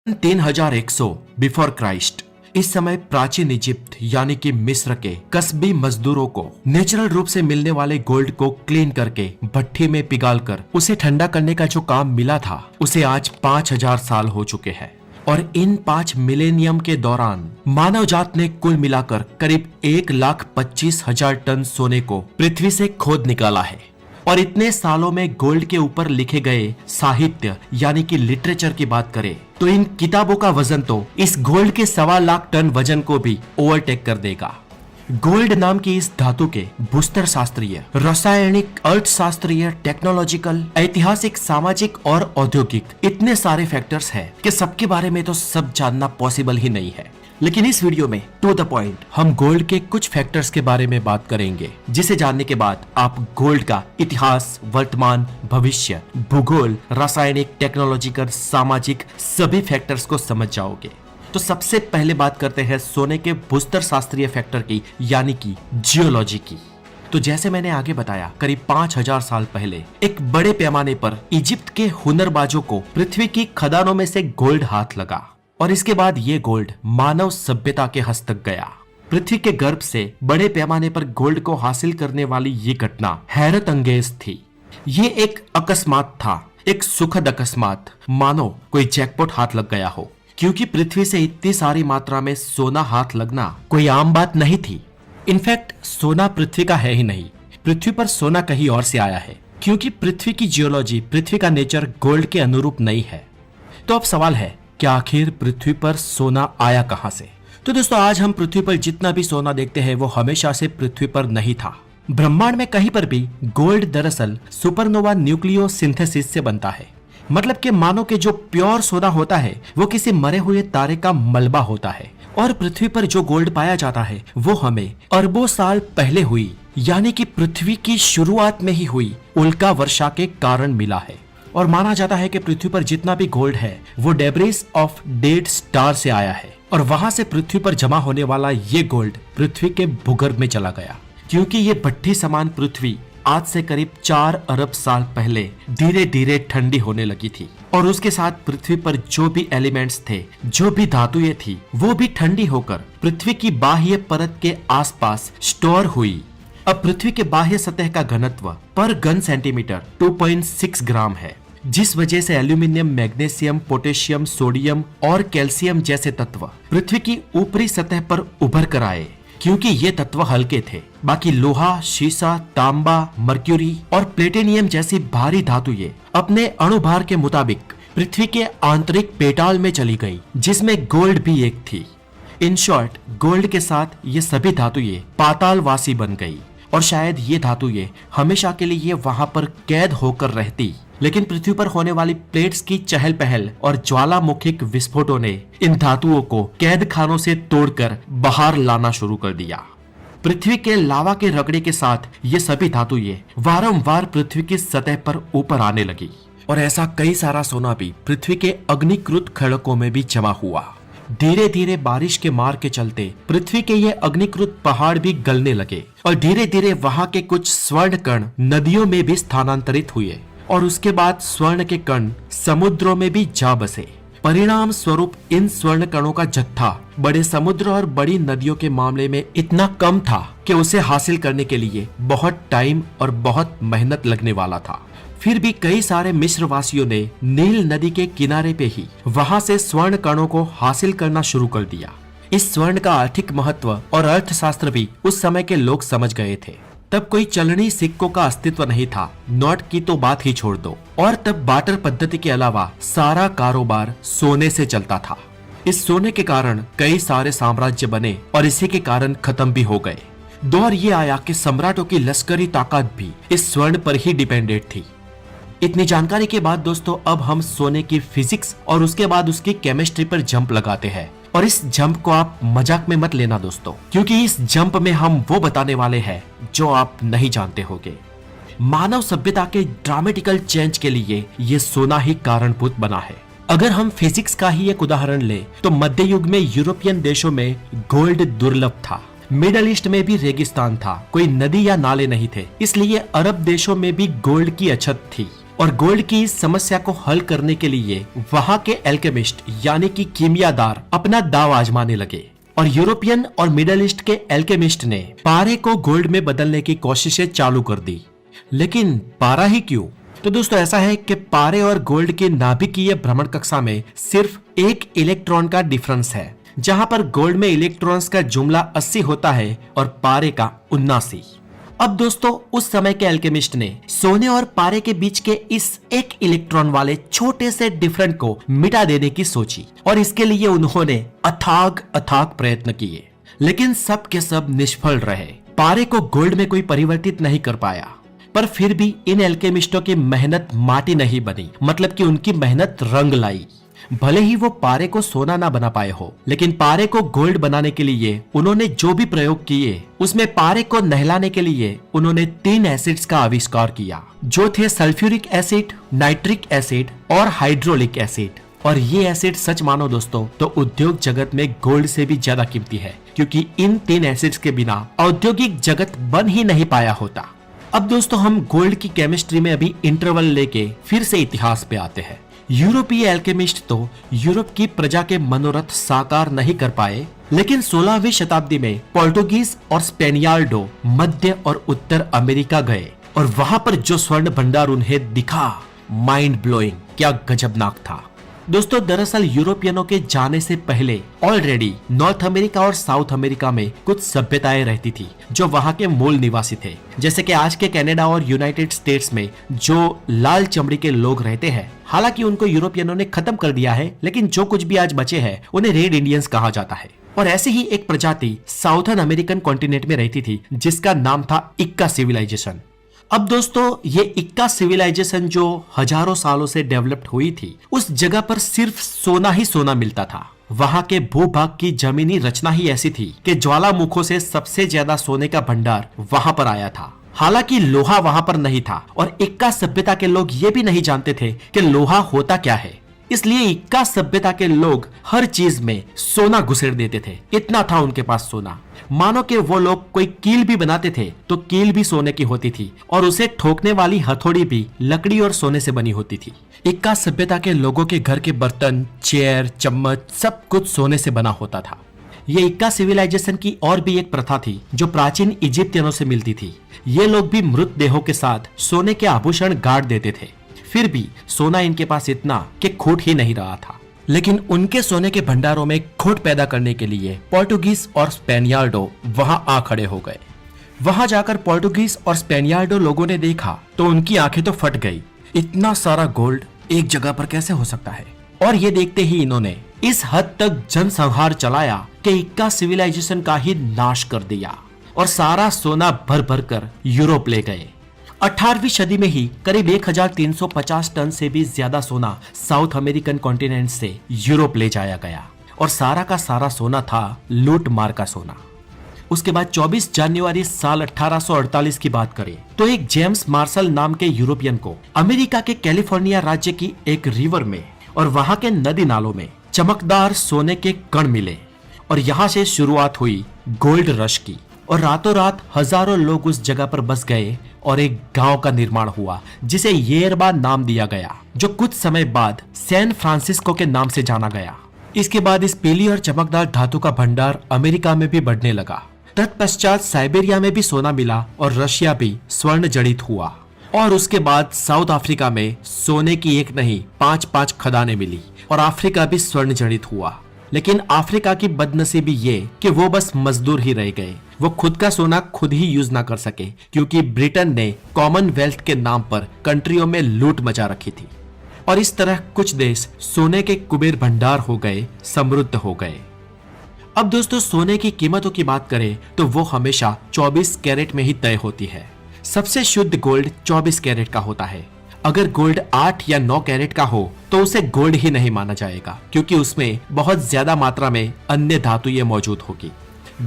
3100 before Christ. इस समय प्राचीन इजिप्ट यानी कि मिस्र के कस्बी मजदूरों को नेचुरल रूप से मिलने वाले गोल्ड को क्लीन करके भट्टी में पिघालकर उसे ठंडा करने का जो काम मिला था उसे आज 5000 साल हो चुके हैं। और इन 5 मिलेनियम के दौरान मानव जात ने कुल मिलाकर करीब 1,25,000 टन सोने को पृथ्वी से खोद निकाला है। और इतने सालों में गोल्ड के ऊपर लिखे गए साहित्य यानी कि लिटरेचर की बात करें तो इन किताबों का वजन तो इस गोल्ड के 1.25 लाख टन वजन को भी ओवरटेक कर देगा। गोल्ड नाम की इस धातु के भूस्तर शास्त्रीय, रासायनिक, अर्थशास्त्रीय, टेक्नोलॉजिकल, ऐतिहासिक, सामाजिक और औद्योगिक इतने सारे फैक्टर्स हैं कि सबके बारे में तो सब जानना पॉसिबल ही नहीं है। लेकिन इस वीडियो में टू द पॉइंट हम गोल्ड के कुछ फैक्टर्स के बारे में बात करेंगे, जिसे जानने के बाद आप गोल्ड का इतिहास, वर्तमान, भविष्य, भूगोल, रासायनिक, टेक्नोलॉजिकल, सामाजिक सभी फैक्टर्स को समझ जाओगे। तो सबसे पहले बात करते हैं सोने के भूस्तर शास्त्रीय फैक्टर की यानी कि जियोलॉजी की। तो जैसे मैंने आगे बताया, करीब 5000 साल पहले एक बड़े पैमाने पर इजिप्ट के हुनरबाजों को पृथ्वी की खदानों में से गोल्ड हाथ लगा और इसके बाद ये गोल्ड मानव सभ्यता के हस्तक गया। पृथ्वी के गर्भ से बड़े पैमाने पर गोल्ड को हासिल करने वाली ये घटना हैरत अंगेज थी। ये एक अकस्मात था, एक सुखद अकस्मात, मानो कोई जैकपॉट हाथ लग गया हो, क्योंकि पृथ्वी से इतनी सारी मात्रा में सोना हाथ लगना कोई आम बात नहीं थी। इनफैक्ट सोना पृथ्वी का है ही नहीं, पृथ्वी पर सोना कहीं और से आया है, क्योंकि पृथ्वी की जियोलॉजी, पृथ्वी का नेचर गोल्ड के अनुरूप नहीं है। तो अब सवाल है कि आखिर पृथ्वी पर सोना आया कहां से? तो दोस्तों, आज हम पृथ्वी पर जितना भी सोना देखते हैं वो हमेशा से पृथ्वी पर नहीं था। ब्रह्मांड में कहीं पर भी गोल्ड दरअसल सुपरनोवा न्यूक्लियोसिंथेसिस से बनता है। मतलब कि मानो कि जो प्योर सोना होता है वो किसी मरे हुए तारे का मलबा होता है, और पृथ्वी पर जो गोल्ड पाया जाता है वो हमें अरबों साल पहले हुई, यानी कि पृथ्वी की शुरुआत में ही हुई उल्का वर्षा के कारण मिला है। और माना जाता है कि पृथ्वी पर जितना भी गोल्ड है वो डेब्रिस ऑफ डेड स्टार से आया है, और वहां से पृथ्वी पर जमा होने वाला ये गोल्ड पृथ्वी के भूगर्भ में चला गया, क्योंकि ये भट्ठी समान पृथ्वी आज से करीब 4 अरब साल पहले धीरे धीरे ठंडी होने लगी थी। और उसके साथ पृथ्वी पर जो भी एलिमेंट्स थे, जो भी धातुएं थी, वो भी ठंडी होकर पृथ्वी की बाह्य परत के आसपास स्टोर हुई। अब पृथ्वी के बाह्य सतह का घनत्व पर घन सेंटीमीटर 2.6 ग्राम है, जिस वजह से एल्यूमिनियम, मैग्नीशियम, पोटेशियम, सोडियम और कैल्शियम जैसे तत्व पृथ्वी की ऊपरी सतह पर उभर कर आए, क्योंकि ये तत्व हल्के थे। बाकी लोहा, शीशा, तांबा, मर्क्यूरी और प्लेटिनियम जैसी भारी धातुएं अपने अणुभार के मुताबिक पृथ्वी के आंतरिक पेटाल में चली गई, जिसमें गोल्ड भी एक थी। इन शॉर्ट, गोल्ड के साथ ये सभी धातुएं पातालवासी बन गई, और शायद ये धातुएं हमेशा के लिए वहां पर कैद होकर रहती। लेकिन पृथ्वी पर होने वाली प्लेट्स की चहल पहल और ज्वालामुखिक विस्फोटों ने इन धातुओं को कैद खानों से तोड़कर बाहर लाना शुरू कर दिया। पृथ्वी के लावा के रगड़े के साथ ये सभी धातुएं वारंवार पृथ्वी की सतह पर ऊपर आने लगी, और ऐसा कई सारा सोना भी पृथ्वी के अग्निकृत खड़कों में भी जमा हुआ। धीरे धीरे बारिश के मार के चलते पृथ्वी के ये अग्निकृत पहाड़ भी गलने लगे, और धीरे धीरे वहां के कुछ स्वर्ण कण नदियों में भी स्थानांतरित हुए, और उसके बाद स्वर्ण के कण समुद्रों में भी जा बसे। परिणाम स्वरूप इन स्वर्ण कणों का जत्था बड़े समुद्र और बड़ी नदियों के मामले में इतना कम था कि उसे हासिल करने के लिए बहुत टाइम और बहुत मेहनत लगने वाला था। फिर भी कई सारे मिस्र वासियों ने नील नदी के किनारे पे ही वहां से स्वर्ण कणों को हासिल करना शुरू कर दिया। इस स्वर्ण का आर्थिक महत्व और अर्थशास्त्र भी उस समय के लोग समझ गए थे। तब कोई चलनी सिक्कों का अस्तित्व नहीं था, नोट की तो बात ही छोड़ दो। और तब बाटर पद्धति के अलावा सारा कारोबार सोने से चलता था। इस सोने के कारण कई सारे साम्राज्य बने और इसी के कारण खत्म भी हो गए। दौर ये आया कि सम्राटों की लश्करी ताकत भी इस स्वर्ण पर ही डिपेंडेंट थी। इतनी जानकारी के बाद दोस्तों, अब हम सोने की फिजिक्स और उसके बाद उसकी केमिस्ट्री पर जंप लगाते हैं। और इस जंप को आप मजाक में मत लेना दोस्तों, क्योंकि इस जंप में हम वो बताने वाले हैं जो आप नहीं जानते होंगे। मानव सभ्यता के ड्रामेटिकल चेंज के लिए ये सोना ही कारणभूत बना है। अगर हम फिजिक्स का ही एक उदाहरण ले तो मध्य युग में यूरोपियन देशों में गोल्ड दुर्लभ था। मिडल ईस्ट में भी रेगिस्तान था, कोई नदी या नाले नहीं थे, इसलिए अरब देशों में भी गोल्ड की अछत थी। और गोल्ड की इस समस्या को हल करने के लिए वहां के एल्केमिस्ट यानी कि कीमियादार अपना दाव आजमाने लगे और यूरोपियन और मिडल ईस्ट के एल्केमिस्ट ने पारे को गोल्ड में बदलने की कोशिशें चालू कर दी। लेकिन पारा ही क्यों? तो दोस्तों ऐसा है कि पारे और गोल्ड की नाभिकीय भ्रमण कक्षा में सिर्फ एक इलेक्ट्रॉन का डिफरेंस है, जहां पर गोल्ड में इलेक्ट्रॉन्स का जुमला 80 होता है और पारे का 79। अब दोस्तों उस समय के एल्केमिस्ट ने सोने और पारे के बीच के इस एक इलेक्ट्रॉन वाले छोटे से डिफरेंट को मिटा देने की सोची और इसके लिए उन्होंने अथाक प्रयत्न किए, लेकिन सब के सब निष्फल रहे। पारे को गोल्ड में कोई परिवर्तित नहीं कर पाया, पर फिर भी इन एल्केमिस्टों की मेहनत माटी नहीं बनी, मतलब कि उनकी मेहनत रंग लाई। भले ही वो पारे को सोना ना बना पाए हो, लेकिन पारे को गोल्ड बनाने के लिए उन्होंने जो भी प्रयोग किए उसमें पारे को नहलाने के लिए उन्होंने 3 एसिड्स का आविष्कार किया, जो थे सल्फ्यूरिक एसिड, नाइट्रिक एसिड और हाइड्रोलिक एसिड। और ये एसिड सच मानो दोस्तों तो उद्योग जगत में गोल्ड से भी ज्यादा कीमती है, क्योंकि इन 3 एसिड्स के बिना औद्योगिक जगत बन ही नहीं पाया होता। अब दोस्तों हम गोल्ड की केमिस्ट्री में अभी इंटरवल लेके फिर से इतिहास पे आते हैं। यूरोपीय एल्केमिस्ट तो यूरोप की प्रजा के मनोरथ साकार नहीं कर पाए, लेकिन 16वीं शताब्दी में पोर्टुगीज और स्पेनियार्डो मध्य और उत्तर अमेरिका गए और वहां पर जो स्वर्ण भंडार उन्हें दिखा, माइंड ब्लोइंग, क्या गजबनाक था। दोस्तों दरअसल यूरोपियनों के जाने से पहले ऑलरेडी नॉर्थ अमेरिका और साउथ अमेरिका में कुछ सभ्यताएं रहती थी जो वहां के मूल निवासी थे, जैसे कि आज के कनाडा और यूनाइटेड स्टेट्स में जो लाल चमड़ी के लोग रहते हैं। हालांकि उनको यूरोपियनों ने खत्म कर दिया है, लेकिन जो कुछ भी आज बचे हैं उन्हें रेड इंडियंस कहा जाता है। और ऐसे ही एक प्रजाति साउथर्न अमेरिकन कॉन्टिनेंट में रहती थी जिसका नाम था इक्का सिविलाइजेशन। अब दोस्तों ये इक्का सिविलाइजेशन जो हजारों सालों से डेवलप्ड हुई थी, उस जगह पर सिर्फ सोना ही सोना मिलता था। वहां के भूभाग की जमीनी रचना ही ऐसी थी कि ज्वालामुखों से सबसे ज्यादा सोने का भंडार वहां पर आया था। हालांकि लोहा वहां पर नहीं था और इक्का सभ्यता के लोग ये भी नहीं जानते थे कि लोहा होता क्या है, इसलिए इक्का सभ्यता के लोग हर चीज में सोना घुसेड़ देते थे। इतना था उनके पास सोना, मानो कि वो लोग कोई कील भी बनाते थे तो कील भी सोने की होती थी और उसे ठोकने वाली हथौड़ी भी लकड़ी और सोने से बनी होती थी। इक्का सभ्यता के लोगों के घर के बर्तन, चेयर, चम्मच सब कुछ सोने से बना होता था। ये इक्का सिविलाइजेशन की और भी एक प्रथा थी जो प्राचीन इजिप्तियनों से मिलती थी। ये लोग भी मृत देहों के साथ सोने के आभूषण गाड़ देते थे, फिर भी सोना इनके पास इतना कि खोट ही नहीं रहा था। लेकिन उनके सोने के भंडारों में खोट पैदा करने के लिए पोर्टुगीज और स्पेनियार्डो वहां आ खड़े हो गए। वहां जाकर पोर्टुगीज और स्पेनियार्डो लोगों ने देखा तो उनकी आंखें तो फट गई। इतना सारा गोल्ड एक जगह पर कैसे हो सकता है? और ये देखते ही इन्होंने इस हद तक जनसंहार चलाया कि इक्का सिविलाइजेशन का ही नाश कर दिया और सारा सोना भर भर कर यूरोप ले गए। 18वीं सदी में ही करीब 1350 टन से भी ज्यादा सोना साउथ अमेरिकन कॉन्टिनेंट से यूरोप ले जाया गया और सारा का सारा सोना था लूट मार का सोना। उसके बाद 24 जनवरी साल 1848 की बात करें तो एक जेम्स मार्शल नाम के यूरोपियन को अमेरिका के कैलिफोर्निया राज्य की एक रिवर में और वहां के नदी नालों में चमकदार सोने के कण मिले और यहाँ से शुरुआत हुई गोल्ड रश की। और रातों रात हजारों लोग उस जगह पर बस गए और एक गांव का निर्माण हुआ जिसे येरबा नाम दिया गया, जो कुछ समय बाद सैन फ्रांसिस्को के नाम से जाना गया। इसके बाद इस पीली और चमकदार धातु का भंडार अमेरिका में भी बढ़ने लगा। तत्पश्चात साइबेरिया में भी सोना मिला और रशिया भी स्वर्ण जड़ित हुआ। और उसके बाद साउथ अफ्रीका में सोने की एक नहीं 5-5 खदानें मिली और अफ्रीका भी स्वर्ण जड़ित हुआ। लेकिन अफ्रीका की बदनसीबी ये कि वो बस मजदूर ही रह गए। वो खुद का सोना खुद ही यूज ना कर सके क्योंकि ब्रिटेन ने कॉमनवेल्थ के नाम पर कंट्रियों में लूट मचा रखी थी। और इस तरह कुछ देश सोने के कुबेर भंडार हो गए, समृद्ध हो गए। अब दोस्तों सोने की कीमतों की बात करें तो वो हमेशा 24 कैरेट में ही तय होती है। सबसे शुद्ध गोल्ड 24 कैरेट का होता है। अगर गोल्ड 8 या 9 कैरेट का हो तो उसे गोल्ड ही नहीं माना जाएगा क्योंकि उसमें बहुत ज्यादा मात्रा में अन्य धातुएं मौजूद होगी।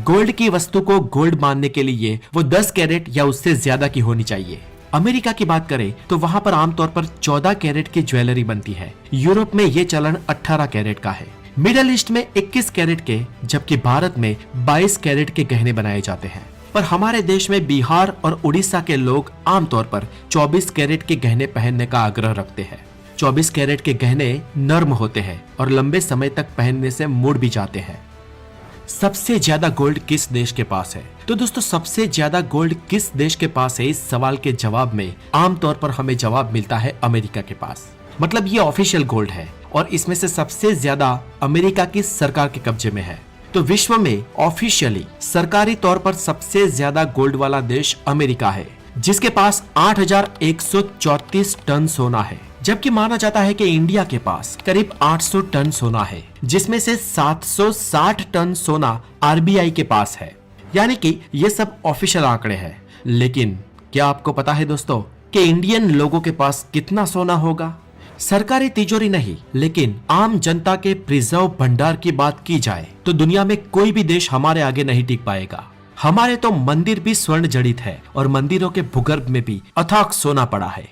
गोल्ड की वस्तु को गोल्ड मानने के लिए वो 10 कैरेट या उससे ज्यादा की होनी चाहिए। अमेरिका की बात करें तो वहां पर आमतौर पर 14 कैरेट की ज्वेलरी बनती है। यूरोप में ये चलन 18 कैरेट का है। मिडल ईस्ट में 21 कैरेट के, जबकि भारत में 22 कैरेट के गहने बनाए जाते हैं। पर हमारे देश में बिहार और उड़ीसा के लोग आमतौर पर 24 कैरेट के गहने पहनने का आग्रह रखते हैं। 24 कैरेट के गहने नर्म होते हैं और लंबे समय तक पहनने से मुड़ भी जाते हैं। सबसे ज्यादा गोल्ड किस देश के पास है? तो दोस्तों, सबसे ज्यादा गोल्ड किस देश के पास है, इस सवाल के जवाब में आमतौर पर हमें जवाब मिलता है अमेरिका के पास। मतलब ये ऑफिशियल गोल्ड है और इसमें से सबसे ज्यादा अमेरिका की सरकार के कब्जे में है। तो विश्व में ऑफिशियली सरकारी तौर पर सबसे ज्यादा गोल्ड वाला देश अमेरिका है, जिसके पास 8,134 टन सोना है। जबकि माना जाता है कि इंडिया के पास करीब 800 टन सोना है, जिसमें से 760 टन सोना आरबीआई के पास है। यानी कि ये सब ऑफिशियल आंकड़े हैं। लेकिन क्या आपको पता है दोस्तों कि इंडियन लोगों के पास कितना सोना होगा? सरकारी तिजोरी नहीं, लेकिन आम जनता के प्रिजर्व भंडार की बात की जाए तो दुनिया में कोई भी देश हमारे आगे नहीं टिक पाएगा। हमारे तो मंदिर भी स्वर्ण जड़ित है और मंदिरों के भूगर्भ में भी अथाक सोना पड़ा है।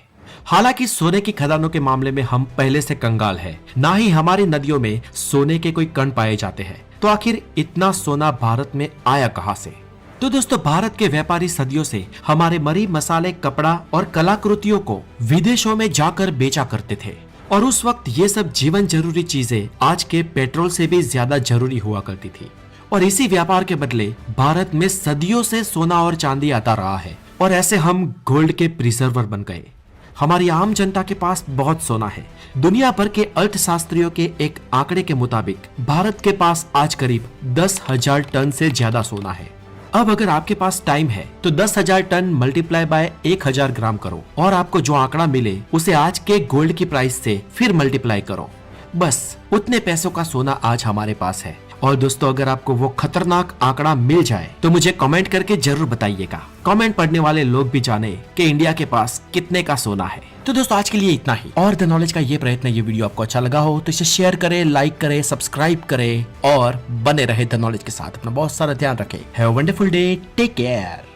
हालांकि सोने की खदानों के मामले में हम पहले से कंगाल हैं, ना ही हमारी नदियों में सोने के कोई कण पाए जाते हैं। तो आखिर इतना सोना भारत में आया कहां से? तो दोस्तों, भारत के व्यापारी सदियों से हमारे मरी मसाले, कपड़ा और कलाकृतियों को विदेशों में जाकर बेचा करते थे और उस वक्त ये सब जीवन जरूरी चीजें आज के पेट्रोल से भी ज्यादा जरूरी हुआ करती थी। और इसी व्यापार के बदले भारत में सदियों से सोना और चांदी आता रहा है और ऐसे हम गोल्ड के प्रिजर्वर बन गए। हमारी आम जनता के पास बहुत सोना है। दुनिया भर के अर्थशास्त्रियों के एक आंकड़े के मुताबिक भारत के पास आज करीब 10,000 टन से ज्यादा सोना है। अब अगर आपके पास टाइम है तो 10,000 टन मल्टीप्लाई बाय 1,000 ग्राम करो और आपको जो आंकड़ा मिले उसे आज के गोल्ड की प्राइस से फिर मल्टीप्लाई करो। बस उतने पैसों का सोना आज हमारे पास है। और दोस्तों, अगर आपको वो खतरनाक आंकड़ा मिल जाए तो मुझे कमेंट करके जरूर बताइएगा। कमेंट पढ़ने वाले लोग भी जाने कि इंडिया के पास कितने का सोना है। तो दोस्तों, आज के लिए इतना ही। और द नॉलेज का ये प्रयत्न, ये वीडियो आपको अच्छा लगा हो तो इसे शेयर करें, लाइक करें, सब्सक्राइब करें और बने रहे द नॉलेज के साथ। अपना बहुत सारा ध्यान रखें। Have a wonderful day, take care.